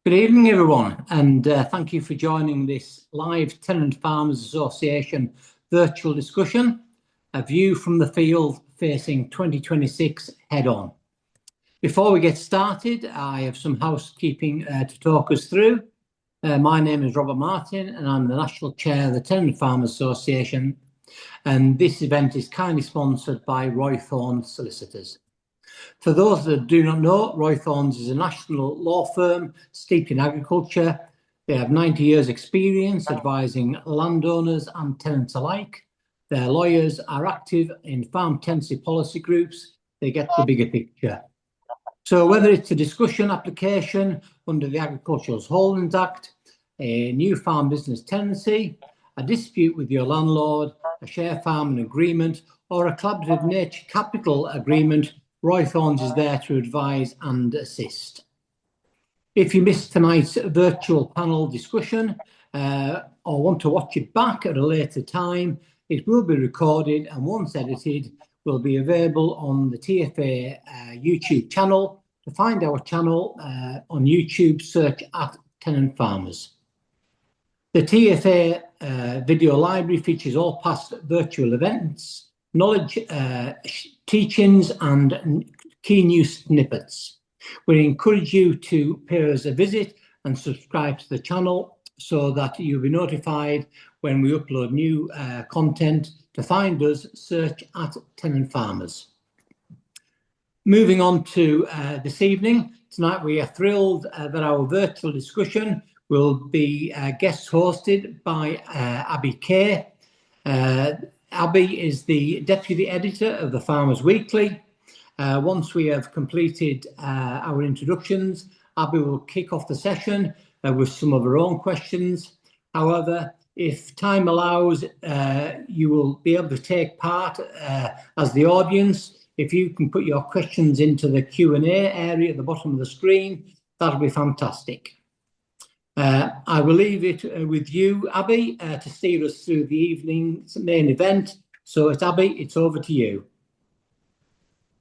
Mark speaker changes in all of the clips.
Speaker 1: Good evening, everyone, and thank you for joining this live Tenant Farmers Association virtual discussion, a view from the field facing 2026 head-on. Before we get started, I have some housekeeping to talk us through. My name is Robert Martin, and I'm the National Chair of the Tenant Farmers Association, and this event is kindly sponsored by Roy Thorne Solicitors. For those that do not know, Roy Thorne's is a national law firm steeped in agriculture. They have 90 years experience advising landowners and tenants alike. Their lawyers are active in farm tenancy policy groups. They get the bigger picture. So whether it's a discussion application under the Agricultural Holdings Act, a new farm business tenancy, a dispute with your landlord, a share farming agreement, or a collaborative nature capital agreement, Roy Thorne's is there to advise and assist. If you missed tonight's virtual panel discussion or want to watch it back at a later time, it will be recorded and once edited will be available on the TFA YouTube channel. To find our channel on YouTube, search at Tenant Farmers. The TFA video library features all past virtual events, knowledge teachings and key news snippets. We encourage you to pay us a visit and subscribe to the channel so that you'll be notified when we upload new content. To find us, search at Tenant Farmers. Moving on to this evening, tonight we are thrilled that our virtual discussion will be guest hosted by Abby Kay. Abby is the Deputy Editor of the Farmers Weekly. Once we have completed our introductions, Abby will kick off the session with some of her own questions. However, if time allows, you will be able to take part as the audience. If you can put your questions into the Q&A area at the bottom of the screen, that'll be fantastic. I will leave it with you, Abby, to steer us through the evening's main event. So Abby, it's over to you.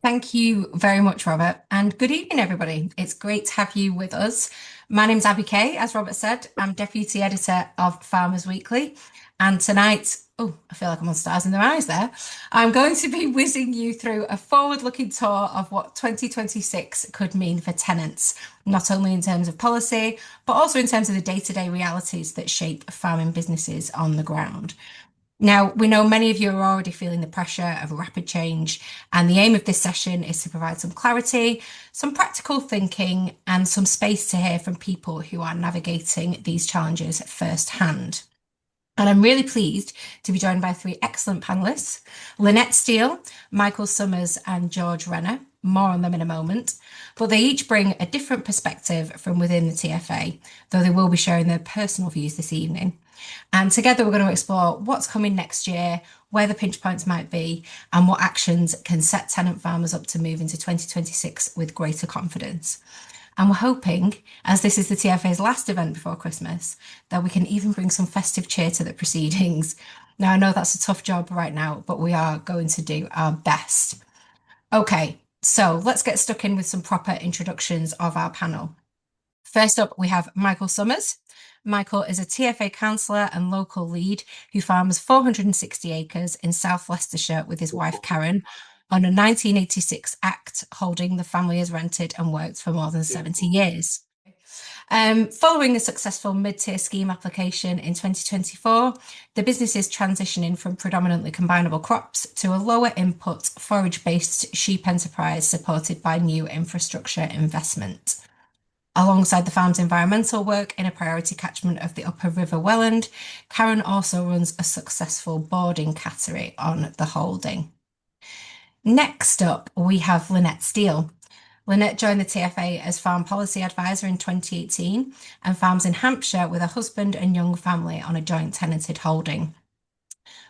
Speaker 2: Thank you very much, Robert, and good evening, everybody. It's great to have you with us. My name's Abby Kay, as Robert said. I'm Deputy Editor of Farmers Weekly, and tonight, I feel like I'm on stars in their eyes there. I'm going to be whizzing you through a forward-looking tour of what 2026 could mean for tenants, not only in terms of policy, but also in terms of the day-to-day realities that shape farming businesses on the ground. Now, we know many of you are already feeling the pressure of rapid change, and the aim of this session is to provide some clarity, some practical thinking, and some space to hear from people who are navigating these challenges firsthand. And I'm really pleased to be joined by three excellent panellists, Lynette Steele, Micheal Summers, and George Renner. More on them in a moment, but they each bring a different perspective from within the TFA, though they will be sharing their personal views this evening. And together we're going to explore what's coming next year, where the pinch points might be, and what actions can set tenant farmers up to move into 2026 with greater confidence. And we're hoping, as this is the TFA's last event before Christmas, that we can even bring some festive cheer to the proceedings. Now, I know that's a tough job right now, but we are going to do our best. Okay, so let's get stuck in with some proper introductions of our panel. First up, we have Micheal Summers. Micheal is a TFA councillor and local lead who farms 460 acres in South Leicestershire with his wife Karen on a 1986 Act holding the family has rented and worked for more than 70 years. Following a successful mid-tier scheme application in 2024, the business is transitioning from predominantly combinable crops to a lower input forage-based sheep enterprise supported by new infrastructure investment. Alongside the farm's environmental work in a priority catchment of the Upper River Welland, Karen also runs a successful boarding cattery on the holding. Next up, we have Lynette Steele. Lynette joined the TFA as Farm Policy Advisor in 2018 and farms in Hampshire with her husband and young family on a joint tenanted holding.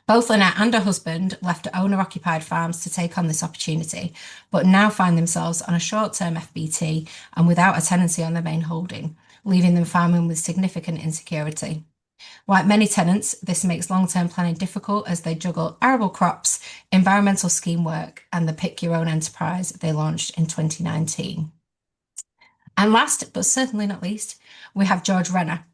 Speaker 2: Both Lynette and her husband left owner-occupied farms to take on this opportunity, but now find themselves on a short-term FBT and without a tenancy on their main holding, leaving them farming with significant insecurity. Like many tenants, this makes long-term planning difficult as they juggle arable crops, environmental scheme work, and the Pick Your Own enterprise they launched in 2019. And last, but certainly not least, we have George Renner.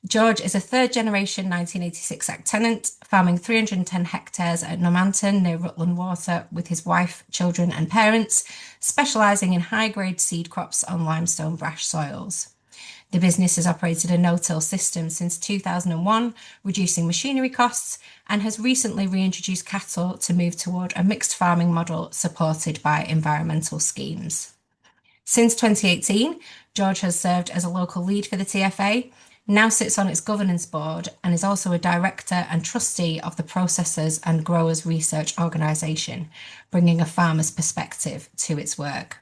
Speaker 2: George is a third generation 1986 Act tenant, farming 310 hectares at Normanton near Rutland Water with his wife, children and parents, specialising in high-grade seed crops on limestone brash soils. The business has operated a no-till system since 2001, reducing machinery costs, and has recently reintroduced cattle to move toward a mixed farming model supported by environmental schemes. Since 2018, George has served as a local lead for the TFA, now sits on its governance board, and is also a director and trustee of the Processors and Growers Research Organisation, bringing a farmer's perspective to its work.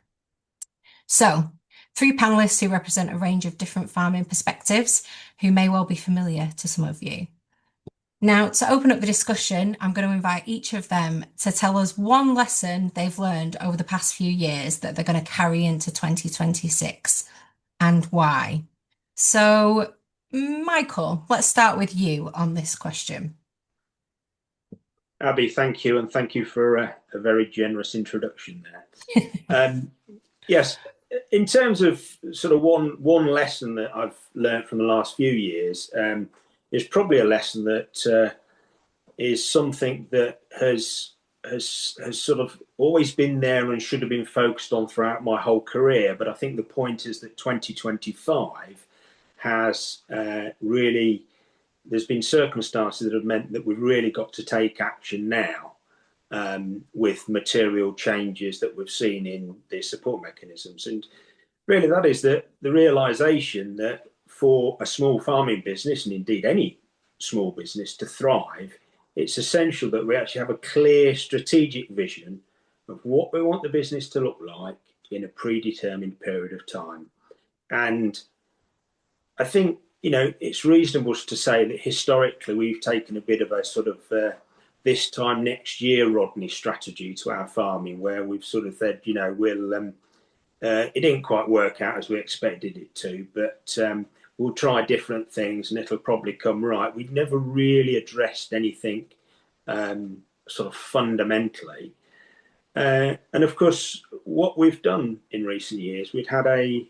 Speaker 2: So, 3 panellists who represent a range of different farming perspectives who may well be familiar to some of you. Now, to open up the discussion, I'm going to invite each of them to tell us one lesson they've learned over the past few years that they're going to carry into 2026 and why. So, Micheal, let's start with you on this question.
Speaker 3: Abby, thank you, and thank you for a very generous introduction there. Yes, in terms of sort of one lesson that I've learned from the last few years, is probably a lesson that is something that has sort of always been there and should have been focused on throughout my whole career. But I think the point is that 2025 has really, there's been circumstances that have meant that we've really got to take action now with material changes that we've seen in the support mechanisms. And really that is the realisation that for a small farming business, and indeed any small business, to thrive, it's essential that we actually have a clear strategic vision of what we want the business to look like in a predetermined period of time. And I think, you know, it's reasonable to say that historically we've taken a bit of a sort of this time next year Rodney strategy to our farming, where we've sort of said, you know, we'll it didn't quite work out as we expected it to, but we'll try different things and it'll probably come right. We've never really addressed anything sort of fundamentally. And of course, what we've done in recent years, we've had a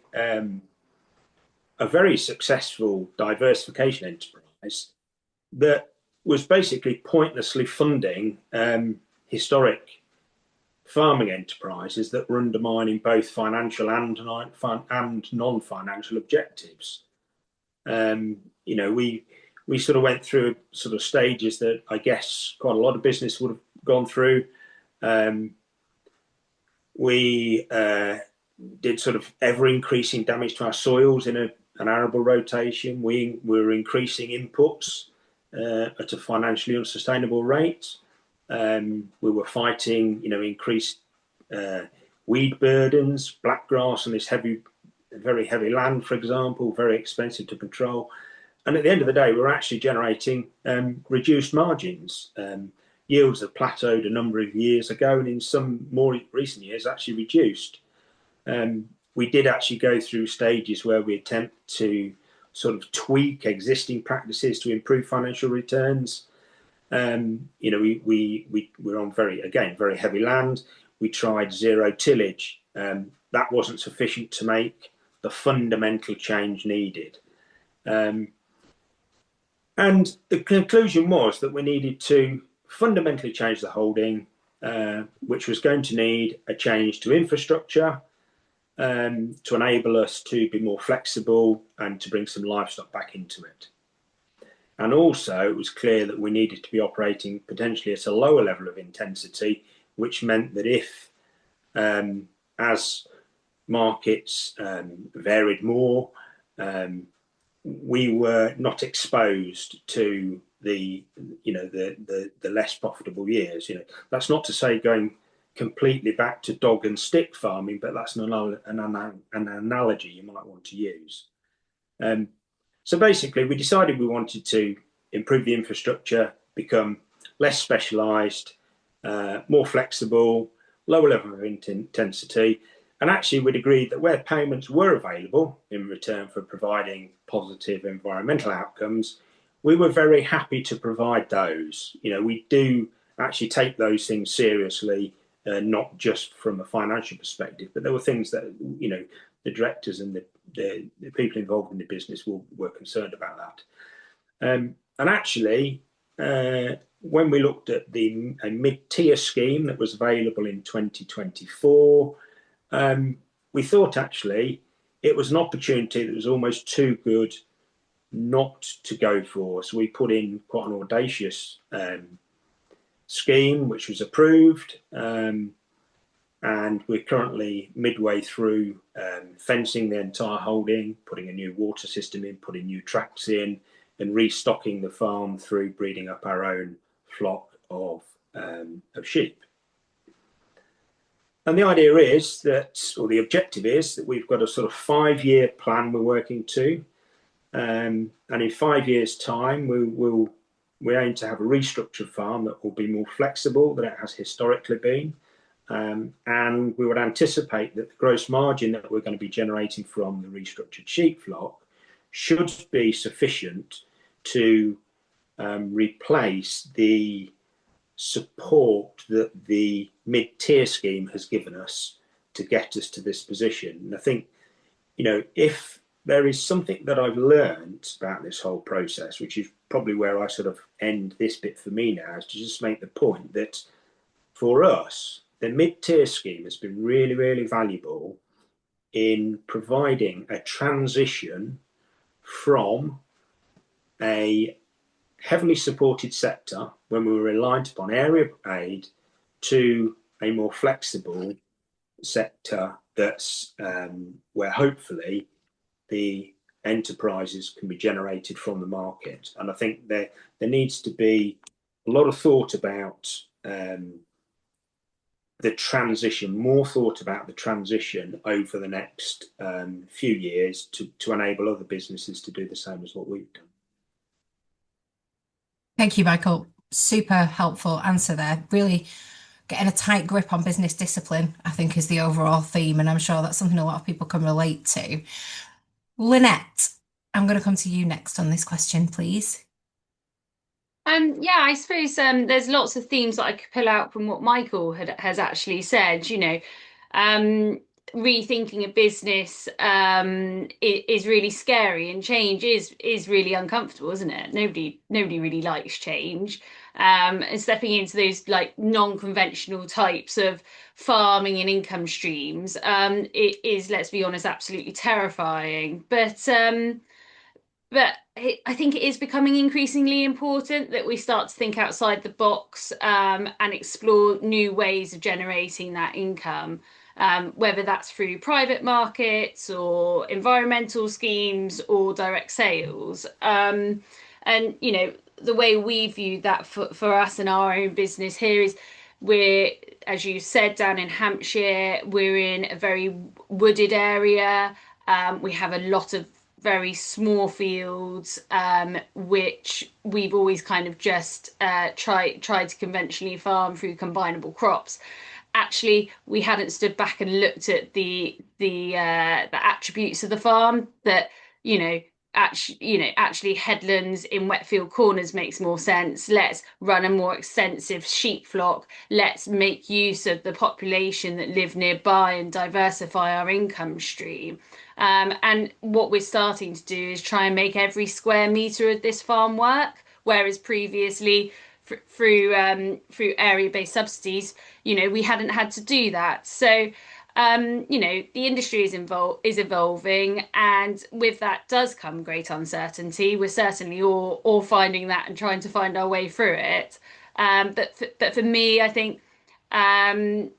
Speaker 3: very successful diversification enterprise that was basically pointlessly funding historic farming enterprises that were undermining both financial and non-financial objectives. You know, we sort of went through sort of stages that I guess quite a lot of business would have gone through. We did sort of ever increasing damage to our soils in an arable rotation. We were increasing inputs at a financially unsustainable rate. We were fighting, you know, increased weed burdens, blackgrass on this very heavy land, for example, very expensive to control. And at the end of the day, we were actually generating reduced margins. Yields have plateaued a number of years ago, and in some more recent years actually reduced. We did actually go through stages where we attempt to sort of tweak existing practices to improve financial returns. You know, we were on very heavy land. We tried zero tillage. That wasn't sufficient to make the fundamental change needed. And the conclusion was that we needed to fundamentally change the holding, which was going to need a change to infrastructure to enable us to be more flexible and to bring some livestock back into it. And also, it was clear that we needed to be operating potentially at a lower level of intensity, which meant that if, as markets varied more, we were not exposed to the less profitable years. You know, that's not to say going completely back to dog and stick farming, but that's an analogy you might want to use. So basically, we decided we wanted to improve the infrastructure, become less specialised, more flexible, lower level of intensity, and actually we'd agreed that where payments were available in return for providing positive environmental outcomes, we were very happy to provide those. You know, we do actually take those things seriously, not just from a financial perspective, but there were things that, you know, the directors and the people involved in the business were concerned about that. And actually, when we looked at a mid-tier scheme that was available in 2024, we thought actually it was an opportunity that was almost too good not to go for. So we put in quite an audacious scheme, which was approved. And we're currently midway through fencing the entire holding, putting a new water system in, putting new tracks in, and restocking the farm through breeding up our own flock of sheep. And the idea is that, or the objective is that we've got a sort of 5-year plan we're working to. And in 5 years' time, we aim to have a restructured farm that will be more flexible than it has historically been. And we would anticipate that the gross margin that we're going to be generating from the restructured sheep flock should be sufficient to replace the support that the mid-tier scheme has given us to get us to this position. And I think, if there is something that I've learned about this whole process, which is probably where I sort of end this bit for me now, is to just make the point that for us, the mid-tier scheme has been really, really valuable in providing a transition from a heavily supported sector when we were reliant upon area aid to a more flexible sector that's where hopefully the enterprises can be generated from the market. And I think there needs to be a lot of thought about the transition, more thought about the transition over the next few years to enable other businesses to do the same as what we've done.
Speaker 2: Thank you, Michael. Super helpful answer there. Really getting a tight grip on business discipline, I think, is the overall theme, and I'm sure that's something a lot of people can relate to. Lynette, I'm going to come to you next on this question, please.
Speaker 4: Yeah, I suppose there's lots of themes that I could pull out from what Michael has actually said. Rethinking a business is really scary, and change is really uncomfortable, isn't it? Nobody really likes change. And stepping into those like non-conventional types of farming and income streams, it is, let's be honest, absolutely terrifying. But I think it is becoming increasingly important that we start to think outside the box and explore new ways of generating that income, whether that's through private markets or environmental schemes or direct sales. And, the way we view that for us and our own business here is we're, as you said, down in Hampshire, we're in a very wooded area. We have a lot of very small fields, which we've always kind of just tried to conventionally farm through combinable crops. Actually, we hadn't stood back and looked at the attributes of the farm that actually headlands in wetfield corners makes more sense. Let's run a more extensive sheep flock. Let's make use of the population that live nearby and diversify our income stream. And what we're starting to do is try and make every square metre of this farm work, whereas previously through area-based subsidies, we hadn't had to do that. So the industry is evolving, and with that does come great uncertainty. We're certainly all finding that and trying to find our way through it. But for me, I think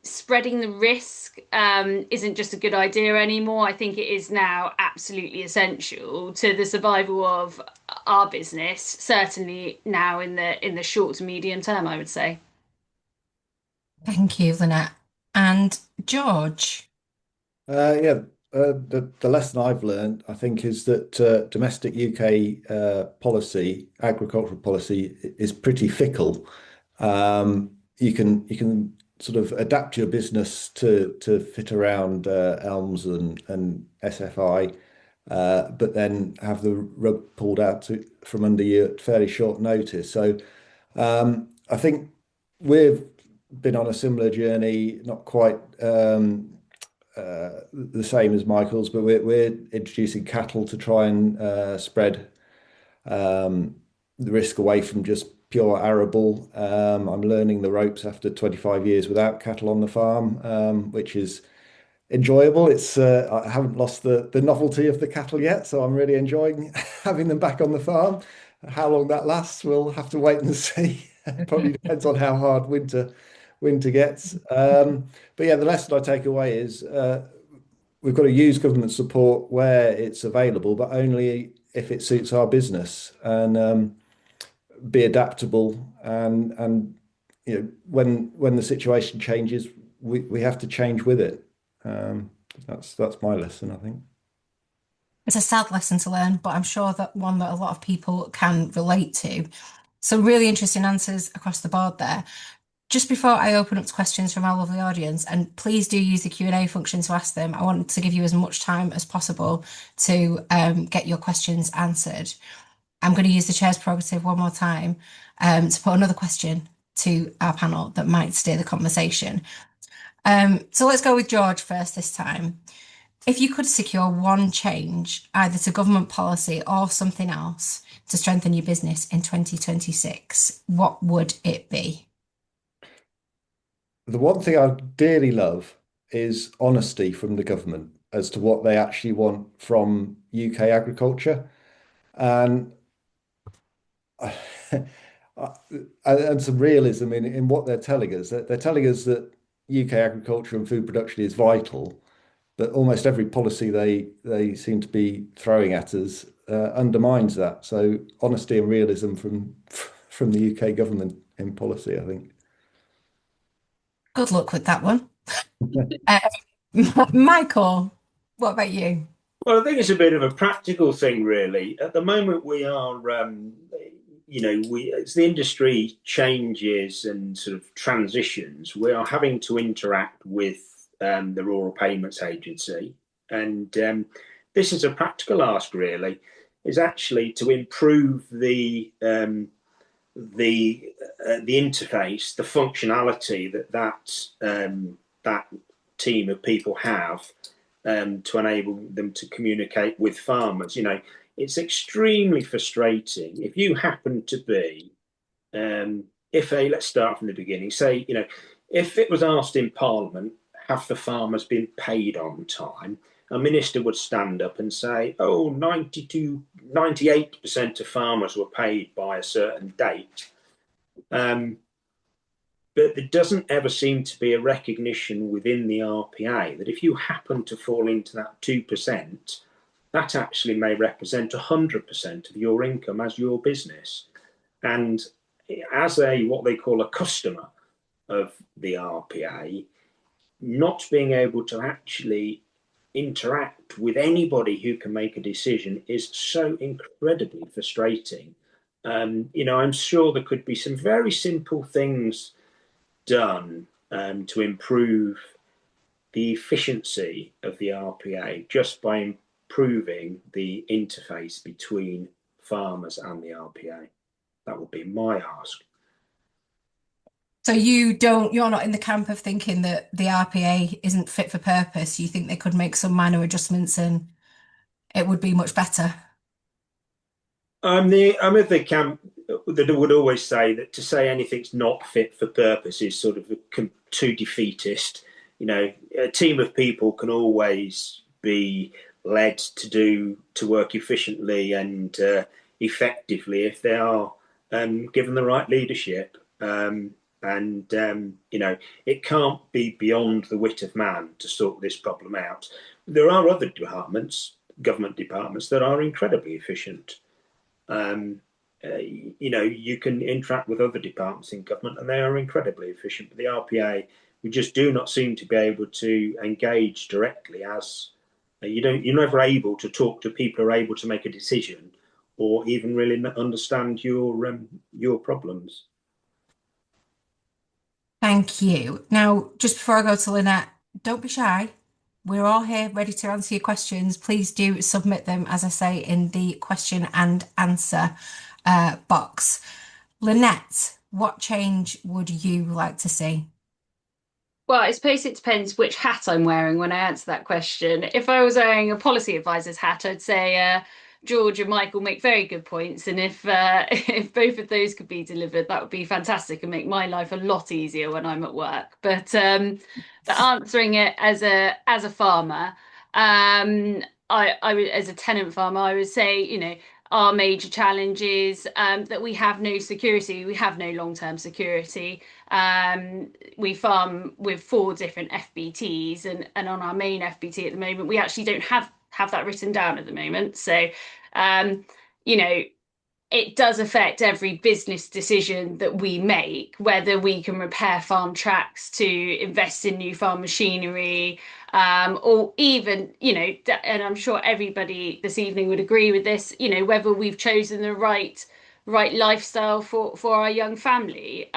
Speaker 4: spreading the risk isn't just a good idea anymore. I think it is now absolutely essential to the survival of our business, certainly now in the short to medium term, I would say.
Speaker 2: Thank you, Lynette. And George?
Speaker 5: The lesson I've learned, I think, is that domestic UK policy, agricultural policy, is pretty fickle. You can sort of adapt your business to fit around ELMS and SFI, but then have the rug pulled out from under you at fairly short notice. So I think we've been on a similar journey, not quite the same as Michael's, but we're introducing cattle to try and spread the risk away from just pure arable. I'm learning the ropes after 25 years without cattle on the farm, which is enjoyable. It's I haven't lost the novelty of the cattle yet, so I'm really enjoying having them back on the farm. How long that lasts, we'll have to wait and see. Probably depends on how hard winter gets. But yeah, the lesson I take away is we've got to use government support where it's available, but only if it suits our business, and be adaptable. And you know, when the situation changes, we have to change with it. That's my lesson, I think.
Speaker 2: It's a sad lesson to learn, but I'm sure that one that a lot of people can relate to. So really interesting answers across the board there. Just before I open up to questions from our lovely audience, and please do use the Q&A function to ask them, I want to give you as much time as possible to get your questions answered. I'm going to use the chair's prerogative one more time to put another question to our panel that might steer the conversation. So let's go with George first this time. If you could secure one change, either to government policy or something else, to strengthen your business in 2026, what would it be?
Speaker 5: The one thing I dearly love is honesty from the government as to what they actually want from UK agriculture. And and some realism in what they're telling us. They're telling us that UK agriculture and food production is vital, but almost every policy they seem to be throwing at us undermines that. So honesty and realism from the UK government in policy, I think.
Speaker 2: Good luck with that one. Michael, what about you?
Speaker 3: Well, I think it's a bit of a practical thing, really. At the moment, we are, as the industry changes and sort of transitions, we are having to interact with the Rural Payments Agency, and this is a practical ask, really, is actually to improve the interface, the functionality that team of people have. To enable them to communicate with farmers. It's extremely frustrating if you happen to be, let's start from the beginning, say, if it was asked in Parliament, have the farmers been paid on time? A minister would stand up and say, 98% of farmers were paid by a certain date. But there doesn't ever seem to be a recognition within the RPA that if you happen to fall into that 2%, that actually may represent 100% of your income as your business. And as what they call a customer of the RPA, not being able to actually interact with anybody who can make a decision is so incredibly frustrating. I'm sure there could be some very simple things done to improve the efficiency of the RPA just by improving the interface between farmers and the RPA. That would be my ask.
Speaker 2: So you're not in the camp of thinking that the RPA isn't fit for purpose. You think they could make some minor adjustments and it would be much better? I'm
Speaker 3: at the camp that would always say that to say anything's not fit for purpose is sort of too defeatist. A team of people can always be led to work efficiently and effectively if they are given the right leadership. It can't be beyond the wit of man to sort this problem out. There are other government departments that are incredibly efficient. You can interact with other departments in government and they are incredibly efficient. But the RPA, we just do not seem to be able to engage directly as you're never able to talk to people who are able to make a decision or even really understand your problems.
Speaker 2: Thank you. Now, just before I go to Lynette, don't be shy. We're all here ready to answer your questions. Please do submit them, as I say, in the question and answer box. Lynette, what change would you like to see?
Speaker 4: Well, I suppose it depends which hat I'm wearing when I answer that question. If I was wearing a policy advisor's hat, I'd say George and Michael make very good points, and if if both of those could be delivered, that would be fantastic and make my life a lot easier when I'm at work. But answering it as a farmer, as a tenant farmer, I would say, you know, our major challenge is that we have no security, we have no long-term security. We farm with 4 different FBTs, and on our main FBT at the moment, we actually don't have that written down at the moment. So, you know, it does affect every business decision that we make, whether we can repair farm tracks to invest in new farm machinery, or even, you know, and I'm sure everybody this evening would agree with this, you know, whether we've chosen the right lifestyle for our young family.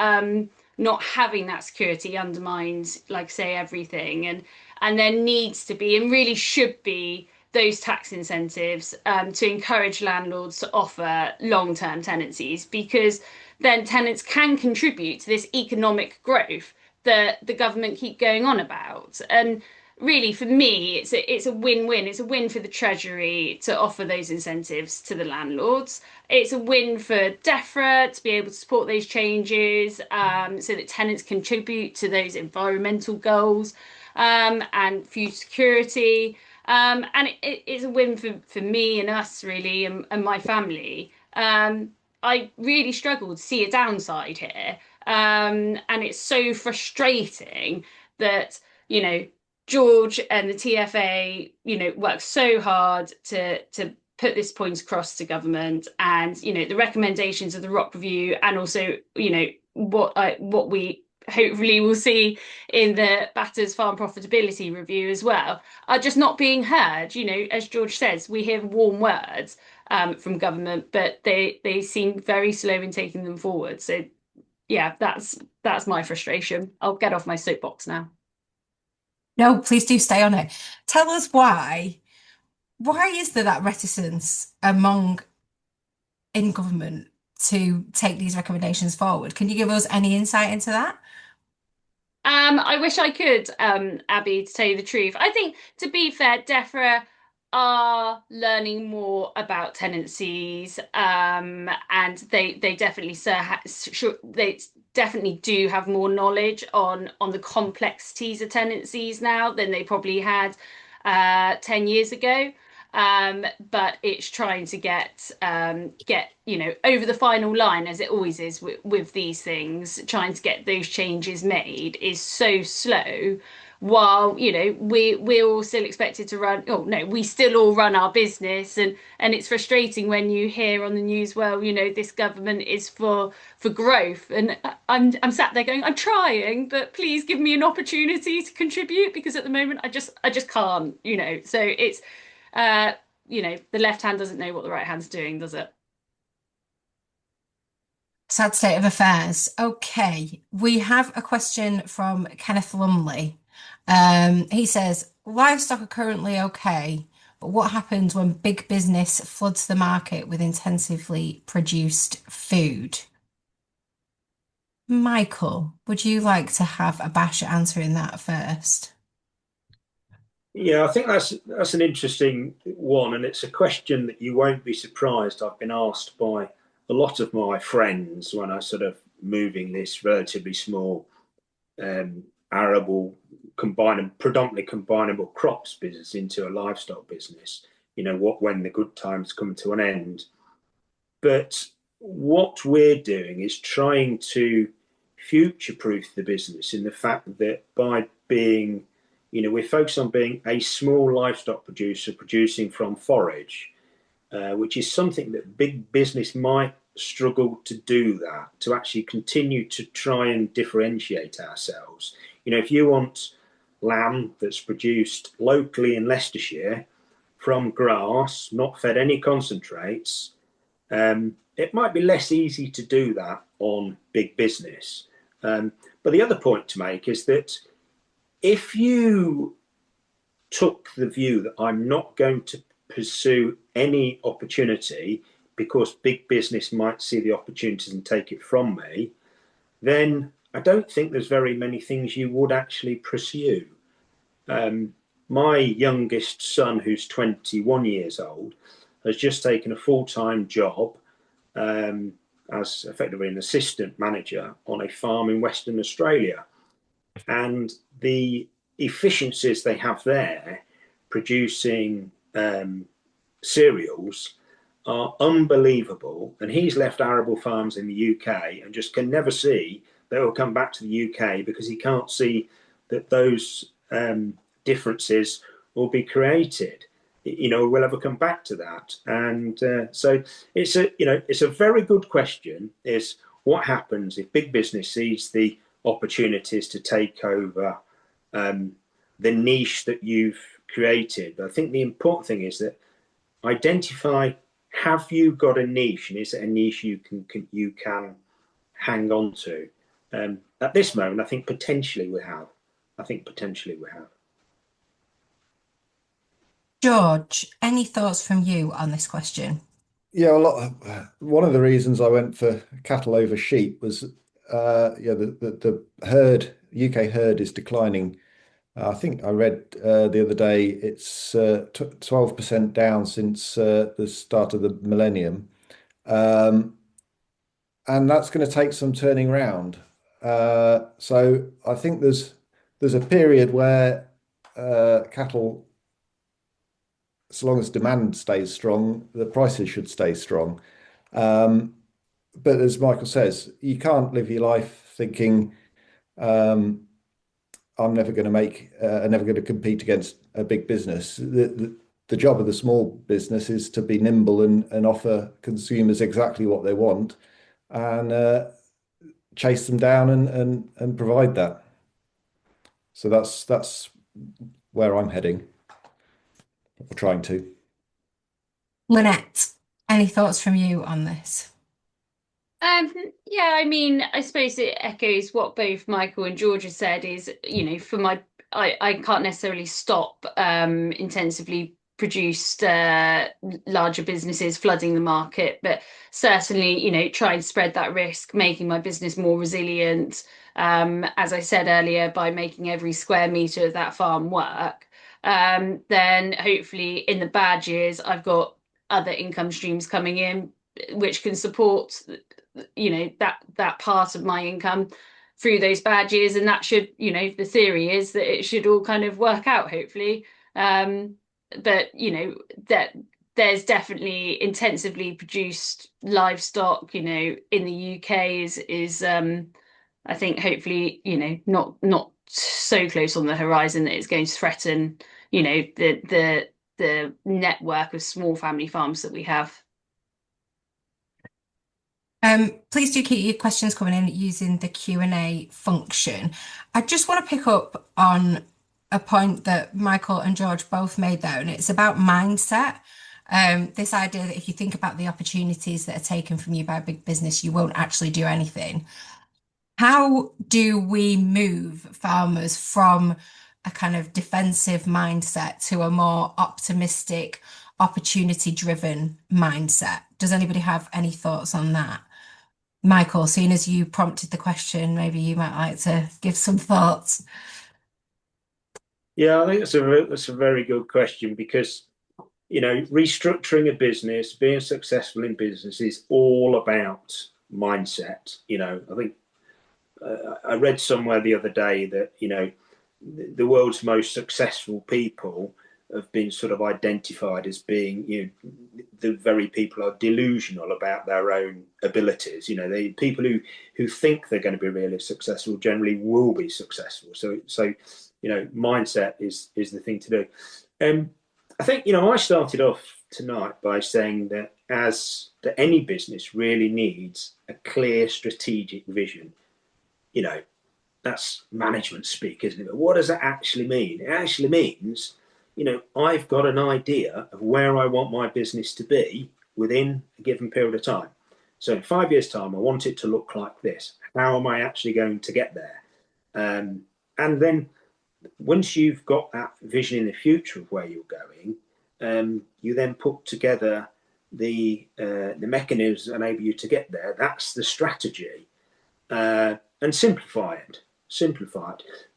Speaker 4: Not having that security undermines, like I say, everything, and there needs to be, and really should be, those tax incentives to encourage landlords to offer long-term tenancies, because then tenants can contribute to this economic growth that the government keep going on about. And really, for me, it's a win-win. It's a win for the Treasury to offer those incentives to the landlords. It's a win for DEFRA to be able to support those changes, so that tenants contribute to those environmental goals, and food security. And it's a win for me and us, really, and my family. I really struggle to see a downside here. And it's so frustrating that, you know, George and the TFA, you know, work so hard to put this point across to government, and, you know, the recommendations of the ROC review, and also, you know, what we hopefully we'll see in the Batters Farm Profitability Review as well, are just not being heard. You know, as George says, we hear warm words from government, but they seem very slow in taking them forward. So yeah, that's my frustration. I'll get off my soapbox now.
Speaker 2: No, please do stay on it. Tell us why is there that reticence in government to take these recommendations forward? Can you give us any insight into that?
Speaker 4: I wish I could, Abby, to tell you the truth. I think, to be fair, DEFRA are learning more about tenancies, and they definitely they definitely do have more knowledge on the complexities of tenancies now than they probably had 10 years ago. But it's trying to get you know, over the final line, as it always is with these things. Trying to get those changes made is so slow, while, you know, we're all still expected to run. Oh no, we still all run our business, and it's frustrating when you hear on the news, well, you know, this government is for growth, and I'm sat there going, I'm trying, but please give me an opportunity to contribute, because at the moment I just can't, you know. So it's you know, the left hand doesn't know what the right hand's doing, does it?
Speaker 2: Sad state of affairs. Okay, we have a question from Kenneth Lumley. He says, livestock are currently okay, but what happens when big business floods the market with intensively produced food? Michael, would you like to have a bash at answering that first?
Speaker 3: Yeah, I think that's an interesting one, and it's a question that you won't be surprised I've been asked by a lot of my friends when I sort of moving this relatively small arable predominantly combinable crops business into a livestock business. You know, when the good times come to an end. But what we're doing is trying to future-proof the business, in the fact that by being, you know, we're focused on being a small livestock producer producing from forage, which is something that big business might struggle to do, that to actually continue to try and differentiate ourselves. You know, if you want lamb that's produced locally in Leicestershire from grass, not fed any concentrates, it might be less easy to do that on big business. But the other point to make is that if you took the view that I'm not going to pursue any opportunity because big business might see the opportunities and take it from me, then I don't think there's very many things you would actually pursue. My youngest son, who's 21 years old, has just taken a full-time job as effectively an assistant manager on a farm in Western Australia. And the efficiencies they have there producing cereals are unbelievable. And he's left arable farms in the UK and just can never see they will come back to the UK because he can't see that those differences will be created. We'll ever come back to that. And so it's a very good question, is what happens if big business sees the opportunities to take over the niche that you've created. But I think the important thing is that identify, have you got a niche, and is it a niche you can hang on to? At this moment, I think potentially we have.
Speaker 2: George, any thoughts from you on this question?
Speaker 5: Yeah, one of the reasons I went for cattle over sheep was, the herd, UK herd is declining. I think I read the other day it's 12% down since the start of the millennium, and that's going to take some turning round. So I think there's a period where cattle, so long as demand stays strong, the prices should stay strong. But as Michael says, you can't live your life thinking, I'm never going to compete against a big business. The job of the small business is to be nimble and offer consumers exactly what they want, and chase them down and provide that. So that's where I'm heading, or trying to.
Speaker 2: Lynette, any thoughts from you on this?
Speaker 4: Yeah, I mean, I suppose it echoes what both Michael and George have said. Is, I can't necessarily stop intensively produced larger businesses flooding the market, but certainly, try and spread that risk, making my business more resilient. As I said earlier, by making every square metre of that farm work, then hopefully in the bad years, I've got other income streams coming in, which can support that part of my income through those bad years. And that should, the theory is that it should all kind of work out, hopefully. But that there's definitely intensively produced livestock, in the UK is I think hopefully, not so close on the horizon that it's going to threaten, the network of small family farms that we have.
Speaker 2: Please do keep your questions coming in using the Q&A function. I just want to pick up on a point that Michael and George both made there, and it's about mindset. This idea that if you think about the opportunities that are taken from you by a big business, you won't actually do anything. How do we move farmers from a kind of defensive mindset to a more optimistic, opportunity-driven mindset? Does anybody have any thoughts on that? Michael, seeing as you prompted the question, maybe you might like to give some thoughts.
Speaker 3: Yeah, I think that's a very good question, because restructuring a business, being successful in business, is all about mindset. I think I read somewhere the other day that the world's most successful people have been sort of identified as being, the very people are delusional about their own abilities. The people who think they're going to be really successful generally will be successful. So mindset is the thing to do. I think I started off tonight by saying that any business really needs a clear strategic vision. That's management speak, isn't it? But what does that actually mean? It actually means I've got an idea of where I want my business to be within a given period of time. So in 5 years' time, I want it to look like this. How am I actually going to get there? And then once you've got that vision in the future of where you're going, you then put together the mechanisms that enable you to get there. That's the strategy. and simplify it.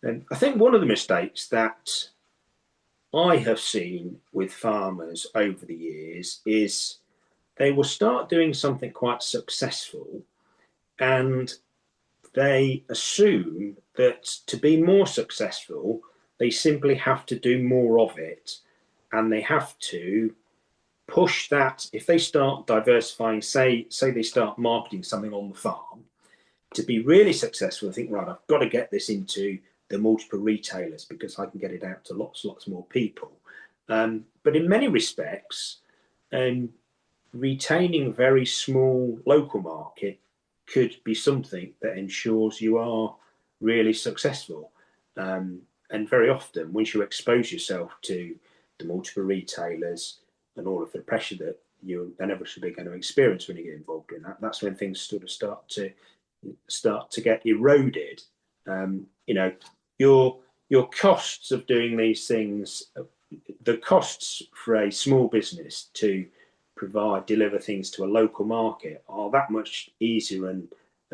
Speaker 3: And I think one of the mistakes that I have seen with farmers over the years is they will start doing something quite successful, and they assume that to be more successful, they simply have to do more of it, and they have to push that. If they start diversifying, say they start marketing something on the farm, to be really successful, I think, right, I've got to get this into the multiple retailers because I can get it out to lots more people. But in many respects, retaining very small local market could be something that ensures you are really successful. And very often, once you expose yourself to the multiple retailers and all of the pressure that you're inevitably going to experience when you get involved in that, that's when things sort of start to get eroded. Your costs of doing these things, the costs for a small business to deliver things to a local market are that much easier and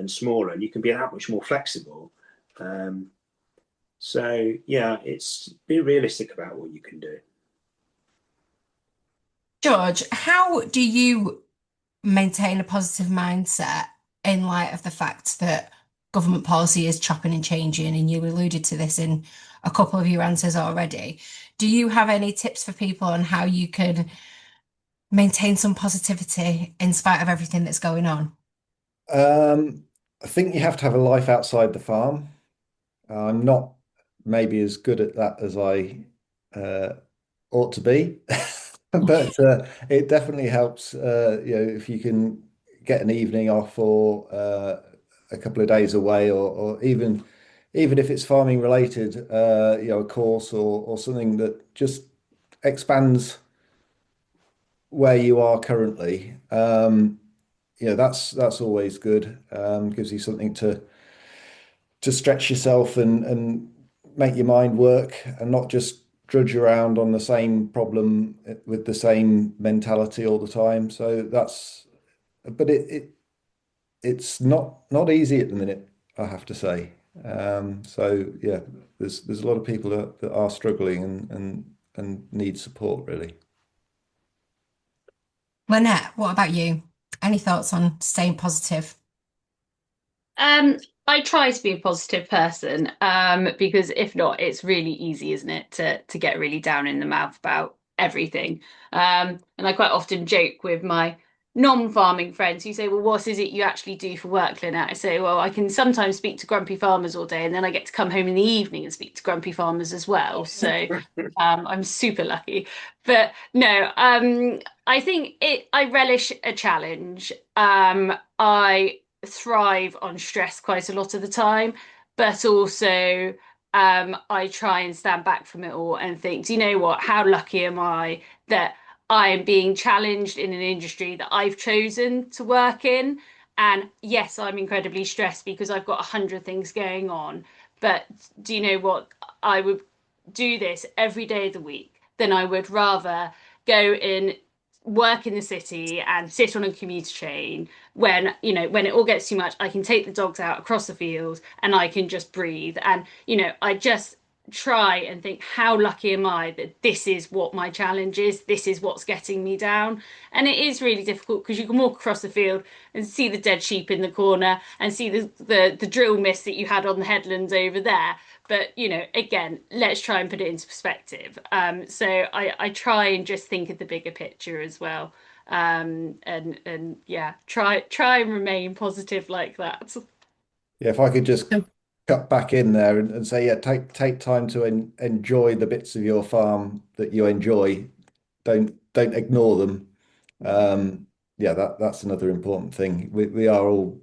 Speaker 3: smaller, and you can be that much more flexible. So yeah, it's be realistic about what you can do.
Speaker 2: George, how do you maintain a positive mindset in light of the fact that government policy is chopping and changing? And you alluded to this in a couple of your answers already. Do you have any tips for people on how you can maintain some positivity in spite of everything that's going on?
Speaker 5: I think you have to have a life outside the farm. I'm not maybe as good at that as I ought to be, but it definitely helps. If you can get an evening off or a couple of days away, or even if it's farming related, a course or something that just expands where you are currently. That's always good. Gives you something to stretch yourself and make your mind work and not just drudge around on the same problem with the same mentality all the time. So but it's not easy at the minute, I have to say. So yeah, there's a lot of people that are struggling and need support, really.
Speaker 2: Lynette, what about you? Any thoughts on staying positive?
Speaker 4: I try to be a positive person, because if not, it's really easy, isn't it, to get really down in the mouth about everything. And I quite often joke with my non-farming friends who say, well, what is it you actually do for work, Lynette? I say, well, I can sometimes speak to grumpy farmers all day, and then I get to come home in the evening and speak to grumpy farmers as well. So I'm super lucky. But no, I think I relish a challenge. I thrive on stress quite a lot of the time, but also I try and stand back from it all and think, do you know what? How lucky am I that I am being challenged in an industry that I've chosen to work in? And yes, I'm incredibly stressed because I've got 100 things going on. But do you know what? I would do this every day of the week than I would rather go in, work in the city and sit on a commuter train when it all gets too much. I can take the dogs out across the fields and I can just breathe. And I just try and think, how lucky am I that this is what my challenge is, this is what's getting me down. And it is really difficult because you can walk across the field and see the dead sheep in the corner and see the drill miss that you had on the headlands over there. But again, let's try and put it into perspective. So I try and just think of the bigger picture as well. And yeah, try and remain positive like that.
Speaker 5: Yeah, if I could just cut back in there and say, yeah, take time to enjoy the bits of your farm that you enjoy. Don't ignore them. Yeah, that's another important thing. We are all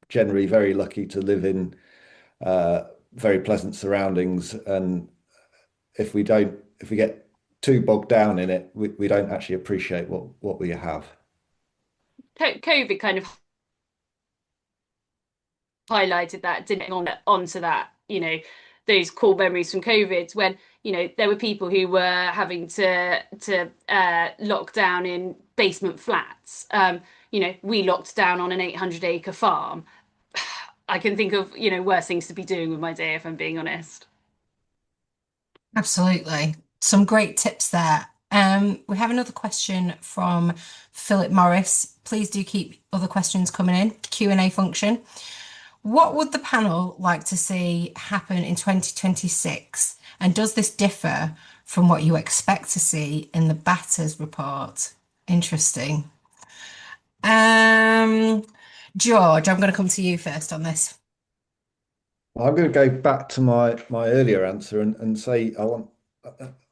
Speaker 5: generally very lucky to live in very pleasant surroundings, and if we get too bogged down in it, we don't actually appreciate what we have.
Speaker 4: COVID kind of highlighted that, didn't it, onto that, those core memories from COVID when, there were people who were having to lock down in basement flats. We locked down on an 800-acre farm. I can think of, worse things to be doing with my day, if I'm being honest.
Speaker 2: Absolutely. Some great tips there. We have another question from Philip Morris. Please do keep other questions coming in, Q&A function. What would the panel like to see happen in 2026? And does this differ from what you expect to see in the Batters report? Interesting. George, I'm going to come to you first on this.
Speaker 5: I'm going to go back to my earlier answer and say I want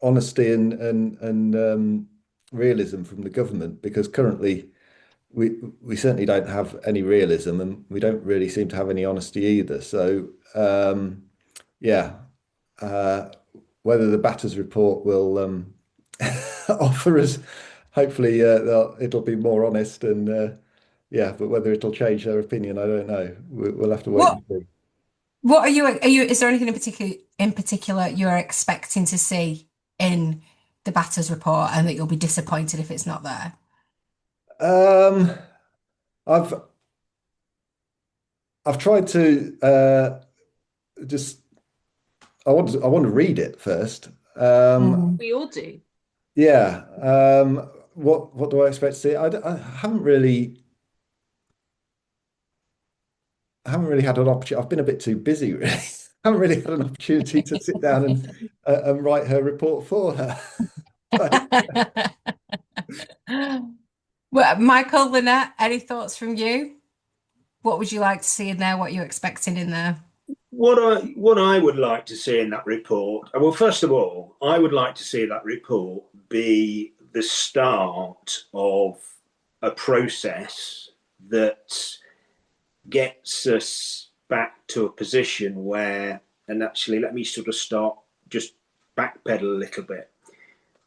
Speaker 5: honesty and realism from the government, because currently we certainly don't have any realism, and we don't really seem to have any honesty either. So yeah, whether the Batters report will offer us, hopefully it'll be more honest, and yeah, but whether it'll change their opinion, I don't know. We'll have to wait and see.
Speaker 2: What are you, is there anything in particular you're expecting to see in the Batters report and that you'll be disappointed if it's not there?
Speaker 5: I've tried to just I want to read it first.
Speaker 4: We all do.
Speaker 5: Yeah. What do I expect to see? I haven't really had an opportunity. I've been a bit too busy, really. I haven't really had an opportunity to sit down and write her report for her.
Speaker 2: Well, Micheal, Lynette, any thoughts from you? What would you like to see in there? What you're expecting in there?
Speaker 3: What I would like to see in that report, well, first of all, I would like to see that report be the start of a process that gets us back to a position where, and actually let me sort of start, just backpedal a little bit.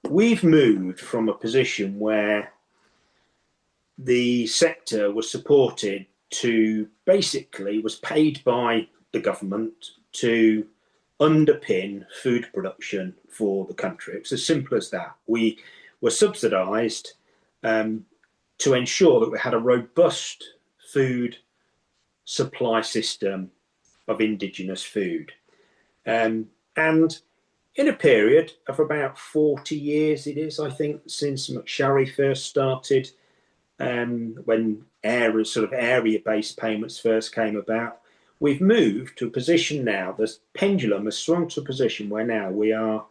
Speaker 3: We've moved from a position where the sector was supported to, basically was paid by the government to underpin food production for the country. It's as simple as that. We were subsidised to ensure that we had a robust food supply system of indigenous food. And in a period of about 40 years, it is, I think, since McSharry first started, when area-based payments first came about, we've moved to a position now, the pendulum has swung to a position where now we are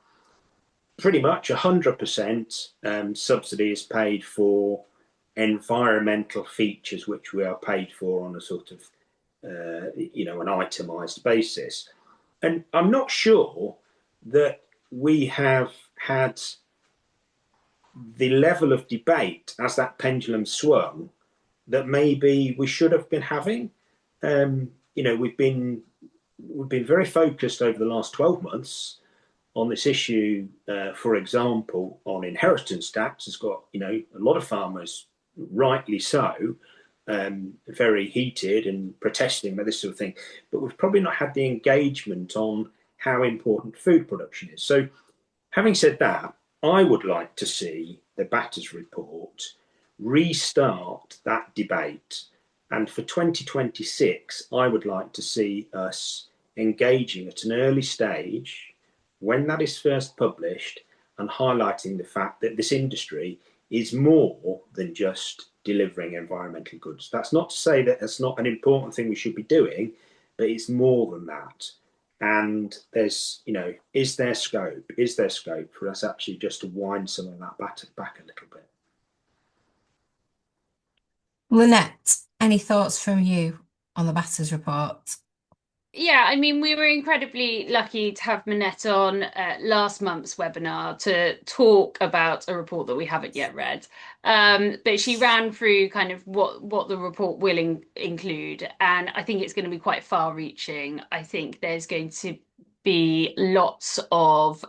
Speaker 3: pretty much 100% subsidy is paid for environmental features, which we are paid for on a sort of, an itemised basis. And I'm not sure that we have had the level of debate as that pendulum swung that maybe we should have been having. We've been very focused over the last 12 months on this issue. For example, on inheritance tax has got, a lot of farmers, rightly so, very heated and protesting about this sort of thing. But we've probably not had the engagement on how important food production is. So having said that, I would like to see the Batters report restart that debate. And for 2026, I would like to see us engaging at an early stage when that is first published and highlighting the fact that this industry is more than just delivering environmental goods. That's not to say that that's not an important thing we should be doing, but it's more than that. And there's, is there scope for us actually just to wind some of that back a little bit?
Speaker 2: Lynette, any thoughts from you on the Batters report?
Speaker 4: Yeah, I mean, we were incredibly lucky to have Minette on last month's webinar to talk about a report that we haven't yet read. But she ran through kind of what the report will include. And I think it's going to be quite far reaching. I think there's going to be lots of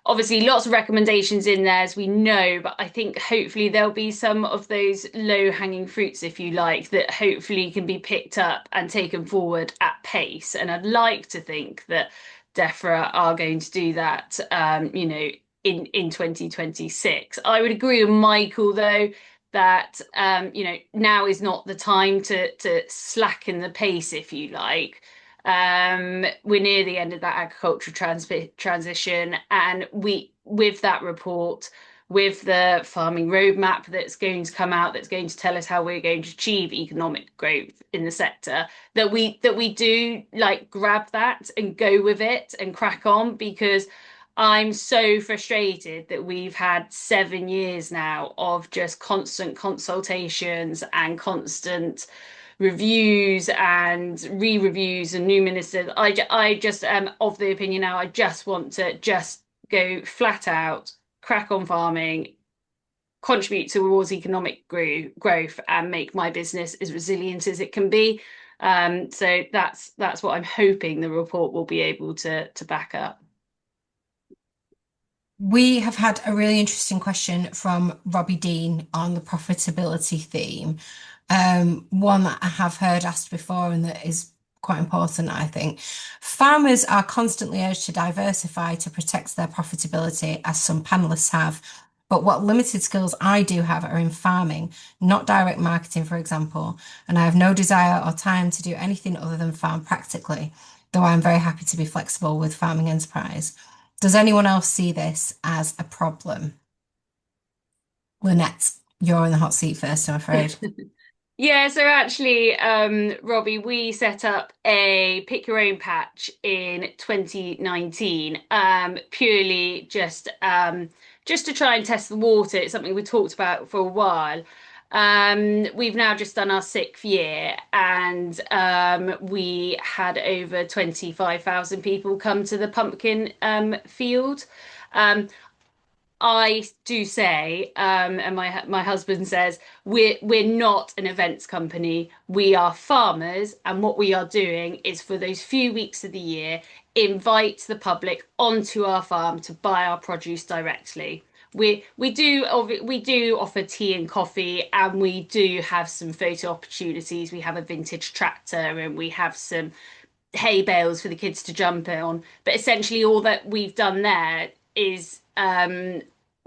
Speaker 4: obviously lots of recommendations in there, as we know, but I think hopefully there'll be some of those low-hanging fruits, if you like, that hopefully can be picked up and taken forward at pace. And I'd like to think that DEFRA are going to do that, in 2026. I would agree with Micheal, though, that now is not the time to slacken the pace, if you like. We're near the end of that agricultural transition, and with that report, with the farming roadmap that's going to come out, that's going to tell us how we're going to achieve economic growth in the sector, that we do grab that and go with it and crack on, because I'm so frustrated that we've had 7 years now of just constant consultations and constant reviews and re-reviews and new ministers. I just am of the opinion now, I just want to just go flat out, crack on farming, contribute towards economic growth, and make my business as resilient as it can be. So that's what I'm hoping the report will be able to back up.
Speaker 2: We have had a really interesting question from Robbie Dean on the profitability theme. One that I have heard asked before and that is quite important, I think. Farmers are constantly urged to diversify to protect their profitability, as some panelists have. But what limited skills I do have are in farming, not direct marketing, for example. And I have no desire or time to do anything other than farm practically, though I am very happy to be flexible with farming enterprise. Does anyone else see this as a problem? Lynette, you're in the hot seat first, I'm afraid.
Speaker 4: Yeah, so actually, Robbie, we set up a pick your own patch in 2019, purely just to try and test the water. It's something we talked about for a while. We've now just done our 6th year, and we had over 25,000 people come to the pumpkin field. I do say, and my husband says, we're not an events company. We are farmers, and what we are doing is, for those few weeks of the year, invite the public onto our farm to buy our produce directly. We do offer tea and coffee, and we do have some photo opportunities. We have a vintage tractor, and we have some hay bales for the kids to jump on. But essentially, all that we've done there is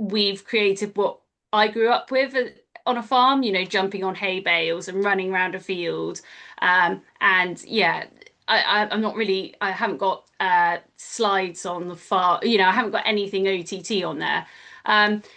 Speaker 4: we've created what I grew up with on a farm, jumping on hay bales and running around a field. And yeah, I'm not really, I haven't got slides on the far, I haven't got anything OTT on there.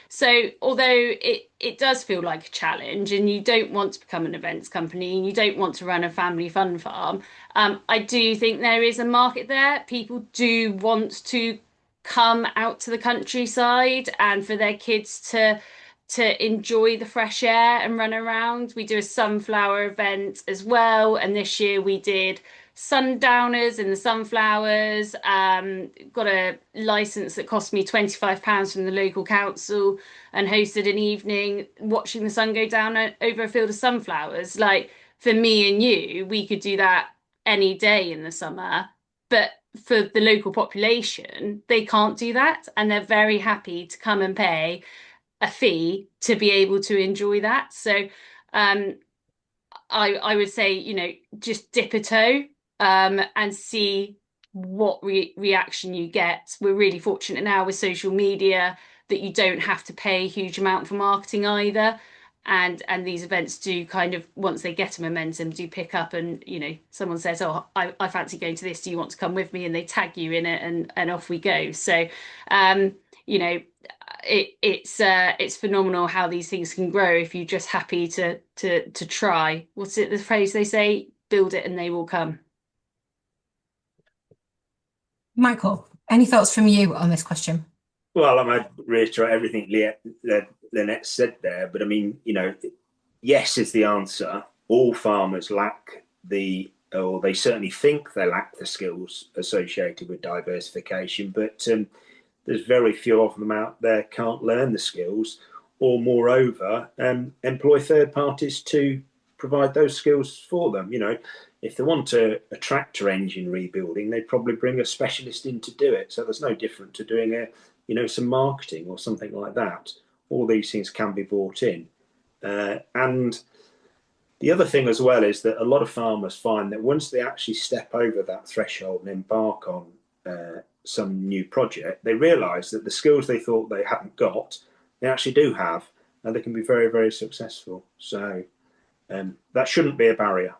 Speaker 4: So although it does feel like a challenge, and you don't want to become an events company and you don't want to run a family fun farm, I do think there is a market there. People do want to come out to the countryside and for their kids to enjoy the fresh air and run around. We do a sunflower event as well, and this year we did sundowners in the sunflowers. Got a license that cost me £25 from the local council, and hosted an evening watching the sun go down over a field of sunflowers. Like, for me and you, we could do that any day in the summer, but for the local population, they can't do that, and they're very happy to come and pay a fee to be able to enjoy that. So I would say, just dip a toe and see what reaction you get. We're really fortunate now with social media that you don't have to pay a huge amount for marketing either. And these events do kind of, once they get a momentum, do pick up, and someone says, oh, I fancy going to this, do you want to come with me? And they tag you in it, and off we go. So it's phenomenal how these things can grow if you're just happy to try. What's it, the phrase they say, build it and they will come.
Speaker 2: Michael, any thoughts from you on this question?
Speaker 3: Well, I might reiterate everything Lynette said there, but I mean, yes is the answer. All farmers lack or they certainly think they lack the skills associated with diversification, but there's very few of them out there can't learn the skills, or moreover, employ third parties to provide those skills for them. If they want a tractor engine rebuilding, they'd probably bring a specialist in to do it. So there's no different to doing some marketing or something like that. All these things can be brought in. And the other thing as well is that a lot of farmers find that once they actually step over that threshold and embark on some new project, they realise that the skills they thought they hadn't got, they actually do have. and they can be very, very successful. So that shouldn't be a barrier.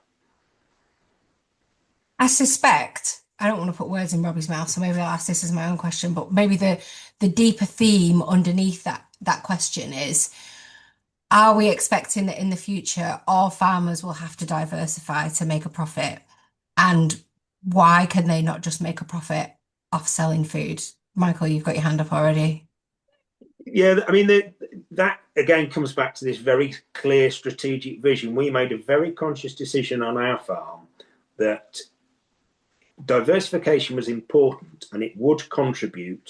Speaker 2: I suspect, I don't want to put words in Robbie's mouth, so maybe I'll ask this as my own question, but maybe the deeper theme underneath that question is, are we expecting that in the future all farmers will have to diversify to make a profit? And why can they not just make a profit off selling food? Micheal, you've got your hand up already.
Speaker 3: Yeah, I mean, that again comes back to this very clear strategic vision. We made a very conscious decision on our farm that diversification was important and it would contribute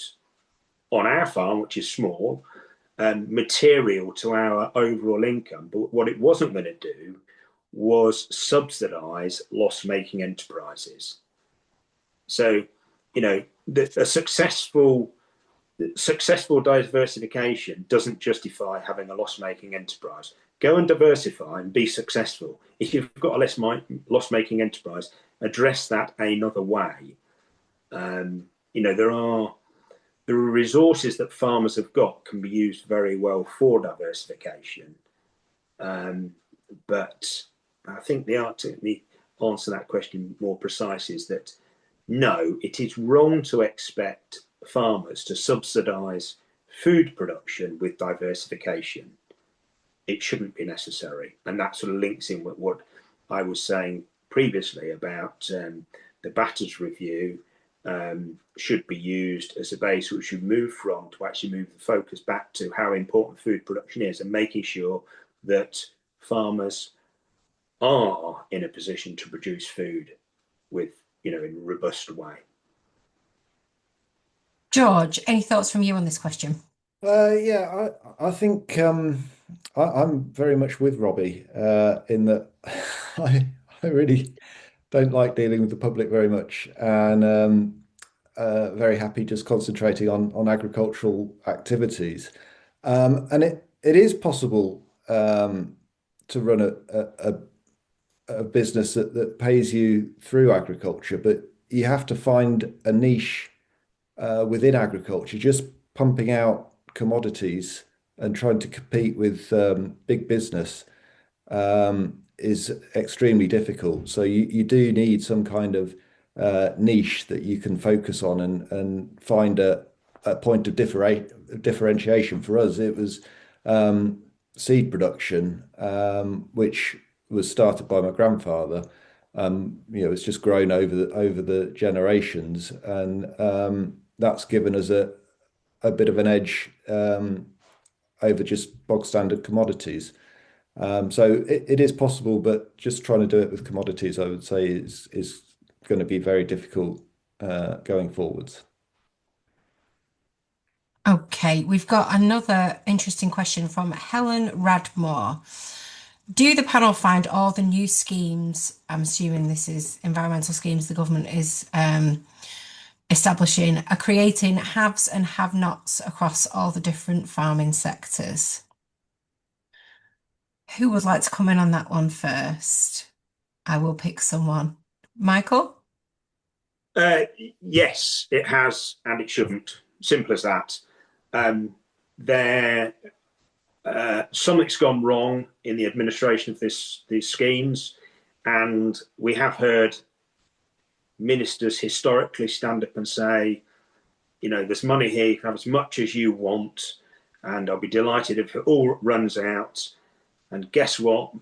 Speaker 3: on our farm, which is small, material to our overall income. But what it wasn't going to do was subsidise loss-making enterprises. So, a successful diversification doesn't justify having a loss-making enterprise. Go and diversify and be successful. If you've got a loss-making enterprise, address that another way. There are resources that farmers have got can be used very well for diversification. But I think the answer to that question more precise is that no, it is wrong to expect farmers to subsidise food production with diversification. It shouldn't be necessary. And that sort of links in with what I was saying previously about the Batters Review should be used as a base which should move from to actually move the focus back to how important food production is and making sure that farmers are in a position to produce food with, in a robust way.
Speaker 2: George, any thoughts from you on this question?
Speaker 5: Yeah, I think I'm very much with Robbie in that I really don't like dealing with the public very much, and very happy just concentrating on agricultural activities. And it is possible to run a business that pays you through agriculture, but you have to find a niche within agriculture. Just pumping out commodities and trying to compete with big business is extremely difficult. So you do need some kind of niche that you can focus on and find a point of differentiation. For us, it was seed production, which was started by my grandfather. It's just grown over the generations, and that's given us a bit of an edge over just bog standard commodities. So it is possible, but just trying to do it with commodities, I would say, is going to be very difficult going forwards.
Speaker 2: Okay, we've got another interesting question from Helen Radmore. Do the panel find all the new schemes, I'm assuming this is environmental schemes the government is establishing, are creating haves and have-nots across all the different farming sectors? Who would like to come in on that one first? I will pick someone. Micheal?
Speaker 3: Yes, it has, and it shouldn't. Simple as that. Something's gone wrong in the administration of these schemes, and we have heard ministers historically stand up and say, there's money here, you can have as much as you want, and I'll be delighted if it all runs out. And guess what?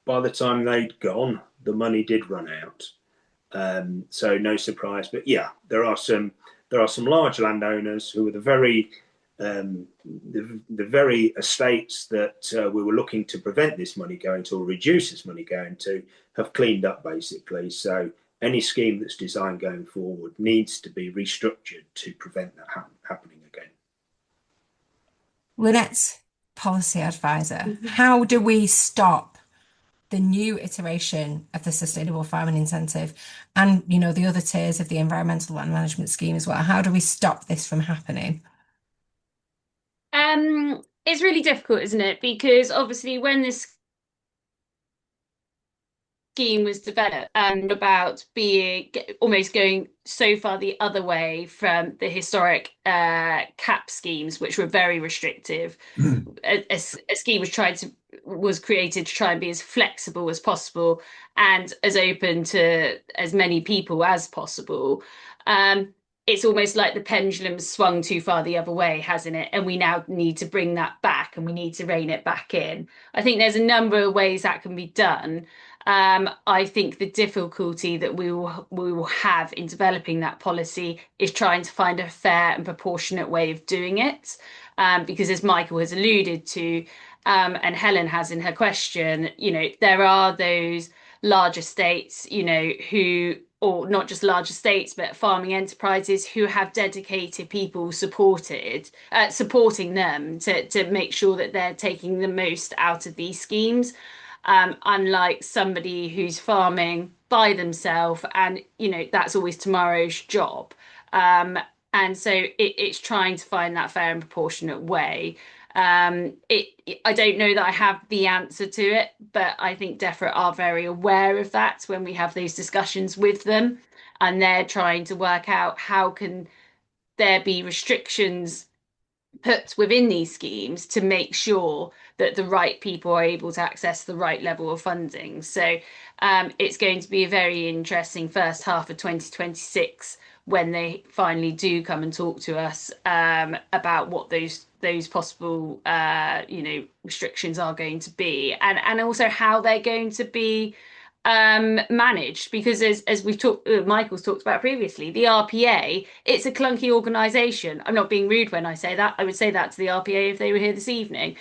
Speaker 3: By the time they'd gone, the money did run out. So no surprise. But yeah, there are some large landowners who are the very estates that we were looking to prevent this money going to, or reduce this money going to, have cleaned up basically. So any scheme that's designed going forward needs to be restructured to prevent that happening again.
Speaker 2: Lynette's policy advisor. How do we stop the new iteration of the sustainable farming incentive and the other tiers of the environmental land management scheme as well? How do we stop this from happening?
Speaker 4: It's really difficult, isn't it? Because obviously when this scheme was developed and about being almost going so far the other way from the historic cap schemes, which were very restrictive. A scheme was created to try and be as flexible as possible and as open to as many people as possible. It's almost like the pendulum swung too far the other way, hasn't it? And we now need to bring that back, and we need to rein it back in. I think there's a number of ways that can be done. I think the difficulty that we will have in developing that policy is trying to find a fair and proportionate way of doing it. Because as Micheal has alluded to, and Helen has in her question, there are those large estates, or not just large estates, but farming enterprises who have dedicated people supporting them to make sure that they're taking the most out of these schemes. Unlike somebody who's farming by themselves, and that's always tomorrow's job. And so it's trying to find that fair and proportionate way. I don't know that I have the answer to it, but I think DEFRA are very aware of that when we have those discussions with them, and they're trying to work out how can there be restrictions put within these schemes to make sure that the right people are able to access the right level of funding. So it's going to be a very interesting first half of 2026 when they finally do come and talk to us about what those possible restrictions are going to be, and also how they're going to be managed, because as we've talked, Michael's talked about previously, the RPA, it's a clunky organisation. I'm not being rude when I say that. I would say that to the RPA if they were here this evening.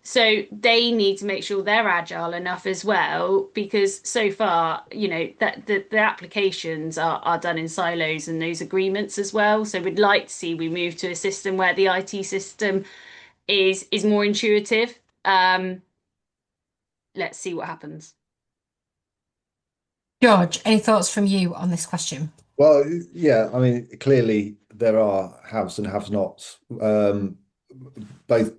Speaker 4: So they need to make sure they're agile enough as well, because so far, that the applications are done in silos and those agreements as well. So we'd like to see we move to a system where the IT system is more intuitive. Let's see what happens.
Speaker 2: George, any thoughts from you on this question?
Speaker 5: Well, yeah, I mean, clearly there are haves and have-nots, both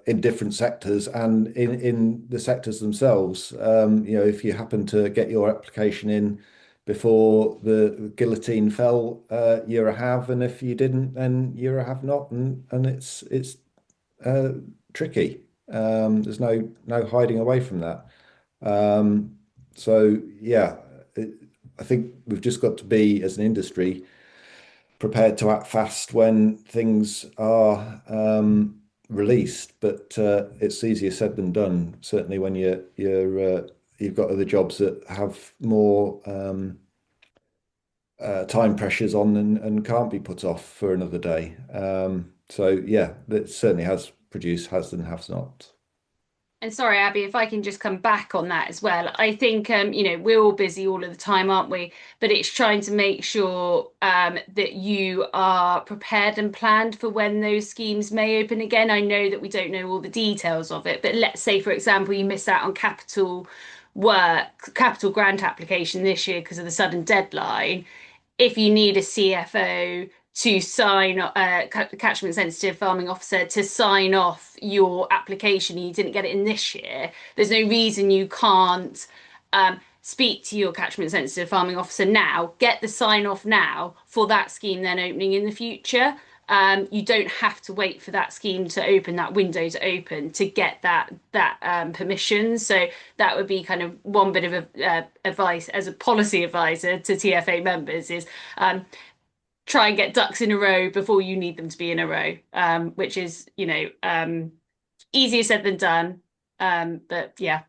Speaker 5: in different sectors and in the sectors themselves. If you happen to get your application in before the guillotine fell, you're a have, and if you didn't, then you're a have-not, and it's tricky. There's no hiding away from that. So yeah, I think we've just got to be, as an industry, prepared to act fast when things are released. But it's easier said than done. Certainly when you've got other jobs that have more time pressures on and can't be put off for another day. So yeah, it certainly has produced has and has not.
Speaker 4: And sorry, Abby, if I can just come back on that as well. I think, we're all busy all of the time, aren't we? But it's trying to make sure that you are prepared and planned for when those schemes may open again. I know that we don't know all the details of it, but let's say, for example, you miss out on capital grant application this year because of the sudden deadline. If you need a CFO to sign, catchment sensitive farming officer to sign off your application, you didn't get it in this year, there's no reason you can't speak to your catchment sensitive farming officer now, get the sign off now for that scheme then opening in the future. You don't have to wait for that scheme to open, that window to open, to get that permission. So that would be kind of one bit of advice as a policy advisor to TFA members is try and get ducks in a row before you need them to be in a row, which is, easier said than done. But yeah.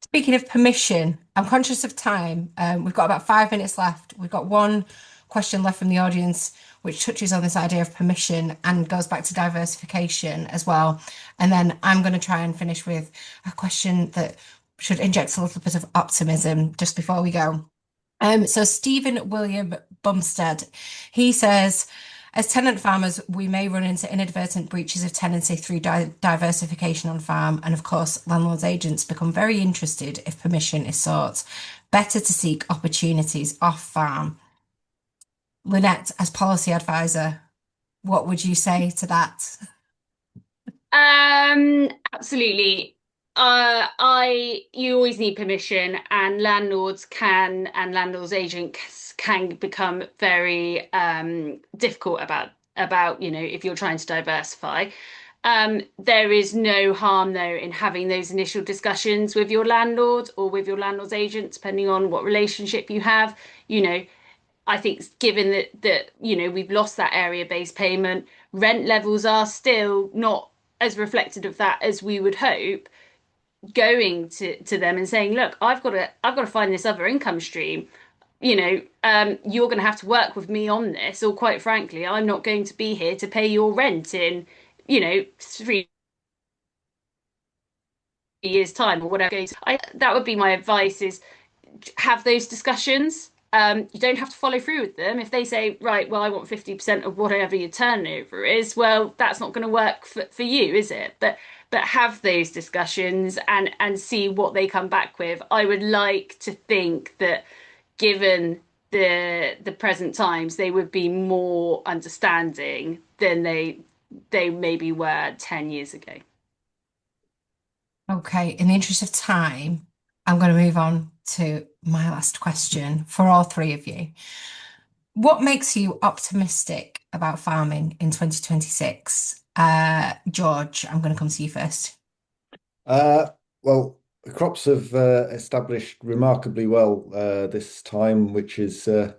Speaker 2: Speaking of permission, I'm conscious of time. We've got about 5 minutes left. We've got one question left from the audience, which touches on this idea of permission and goes back to diversification as well. And then I'm going to try and finish with a question that should inject a little bit of optimism just before we go. So Stephen William Bumstead, he says, as tenant farmers, we may run into inadvertent breaches of tenancy through diversification on farm. And of course, landlords agents become very interested if permission is sought. Better to seek opportunities off farm. Lynette, as policy advisor, what would you say to that?
Speaker 4: Absolutely. You always need permission, and landlords agents can become very difficult about if you're trying to diversify. There is no harm though in having those initial discussions with your landlord or with your landlord's agent, depending on what relationship you have. I think given that we've lost that area-based payment, rent levels are still not as reflected of that as we would hope. Going to them and saying, look, I've got to find this other income stream. You're going to have to work with me on this, or quite frankly, I'm not going to be here to pay your rent in 3 years time or whatever. That would be my advice: is have those discussions. You don't have to follow through with them. If they say, right, well, I want 50% of whatever your turnover is, well, that's not going to work for you, is it? But have those discussions and see what they come back with. I would like to think that, given the present times, they would be more understanding than they maybe were 10 years ago.
Speaker 2: Okay, in the interest of time, I'm going to move on to my last question for all three of you. What makes you optimistic about farming in 2026? George, I'm going to come to you first.
Speaker 5: Well, the crops have established remarkably well this time, which is a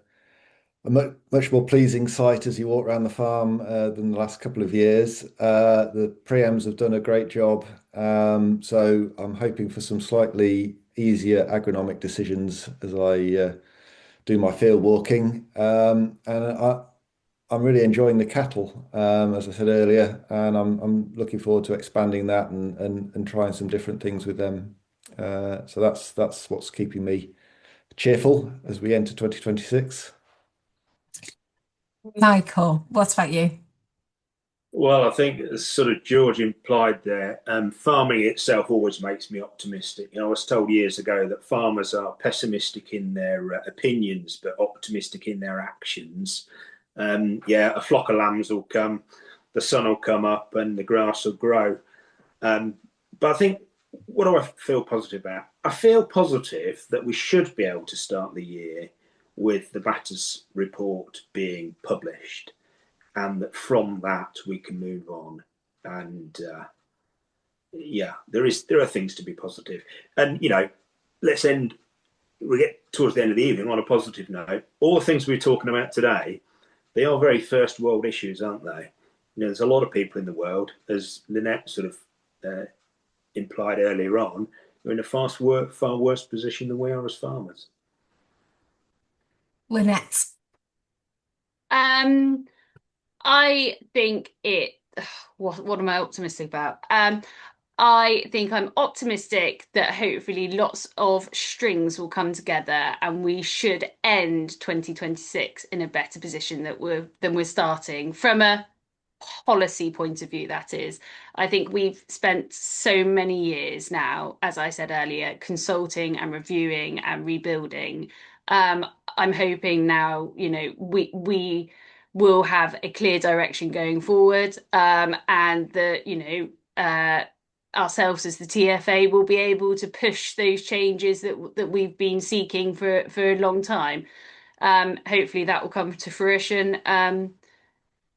Speaker 5: much more pleasing sight as you walk around the farm than the last couple of years. The preems have done a great job, so I'm hoping for some slightly easier agronomic decisions as I do my field walking. And I'm really enjoying the cattle, as I said earlier, and I'm looking forward to expanding that and trying some different things with them. So that's what's keeping me cheerful as we enter 2026.
Speaker 2: Micheal, what about you?
Speaker 3: Well, I think as sort of George implied there, farming itself always makes me optimistic. I was told years ago that farmers are pessimistic in their opinions, but optimistic in their actions. A flock of lambs will come, the sun will come up, and the grass will grow. But I think, what do I feel positive about? I feel positive that we should be able to start the year with the Batters report being published, and that from that we can move on. And there are things to be positive. And let's end. We get towards the end of the evening on a positive note. All the things we're talking about today, they are very first world issues, aren't they? There's a lot of people in the world, as Lynette sort of implied earlier on, who are in a far worse position than we are as farmers.
Speaker 2: Lynette.
Speaker 4: I think what am I optimistic about? I think I'm optimistic that hopefully lots of strings will come together and we should end 2026 in a better position than we're starting from a policy point of view, that is. I think we've spent so many years now, as I said earlier, consulting and reviewing and rebuilding. I'm hoping now, we will have a clear direction going forward, and that, ourselves as the TFA will be able to push those changes that we've been seeking for a long time. Hopefully that will come to fruition.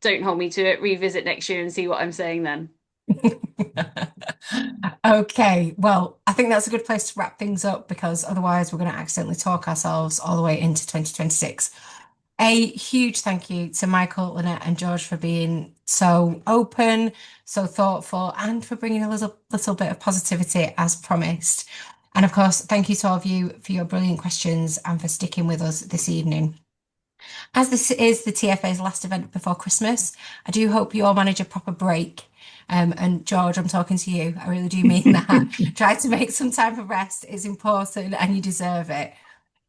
Speaker 4: Don't hold me to it. Revisit next year and see what I'm saying then.
Speaker 2: Okay, well, I think that's a good place to wrap things up, because otherwise we're going to accidentally talk ourselves all the way into 2026. A huge thank you to Micheal, Lynette, and George for being so open, so thoughtful, and for bringing a little bit of positivity as promised. And of course, thank you to all of you for your brilliant questions and for sticking with us this evening. As this is the TFA's last event before Christmas, I do hope you all manage a proper break. And George, I'm talking to you. I really do mean that. Try to make some time for rest. It's important and you deserve it.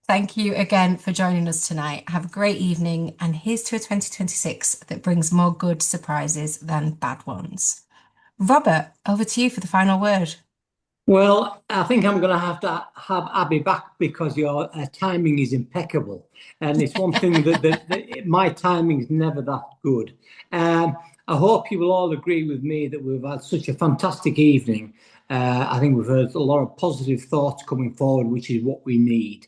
Speaker 2: Thank you again for joining us tonight. Have a great evening, and here's to a 2026 that brings more good surprises than bad ones. Robert, over to you for the final word.
Speaker 1: Well, I think I'm going to have Abby back, because your timing is impeccable. And it's one thing that my timing is never that good. I hope you will all agree with me that we've had such a fantastic evening. I think we've heard a lot of positive thoughts coming forward, which is what we need.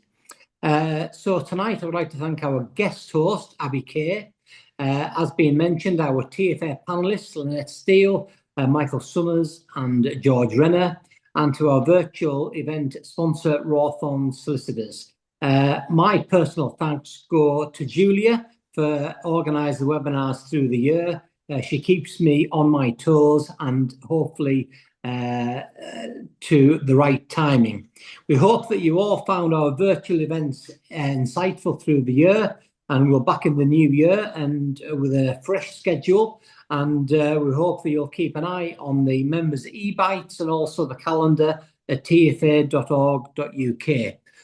Speaker 1: So tonight I would like to thank our guest host, Abby Kay. As being mentioned, our TFA panellists, Lynette Steele, Michael Summers and George Renner, and to our virtual event sponsor, Rawthorne Solicitors. My personal thanks go to Julia for organising the webinars through the year. She keeps me on my toes and hopefully to the right timing. We hope that you all found our virtual events insightful through the year, and we're back in the new year and with a fresh schedule. And we hope that you'll keep an eye on the members' e-bites and also the calendar at tfa.org.uk.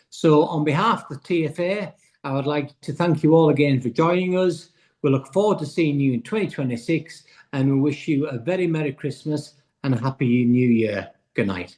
Speaker 1: So on behalf of the TFA, I would like to thank you all again for joining us. We look forward to seeing you in 2026, and we wish you a very Merry Christmas and a Happy New Year. Good night.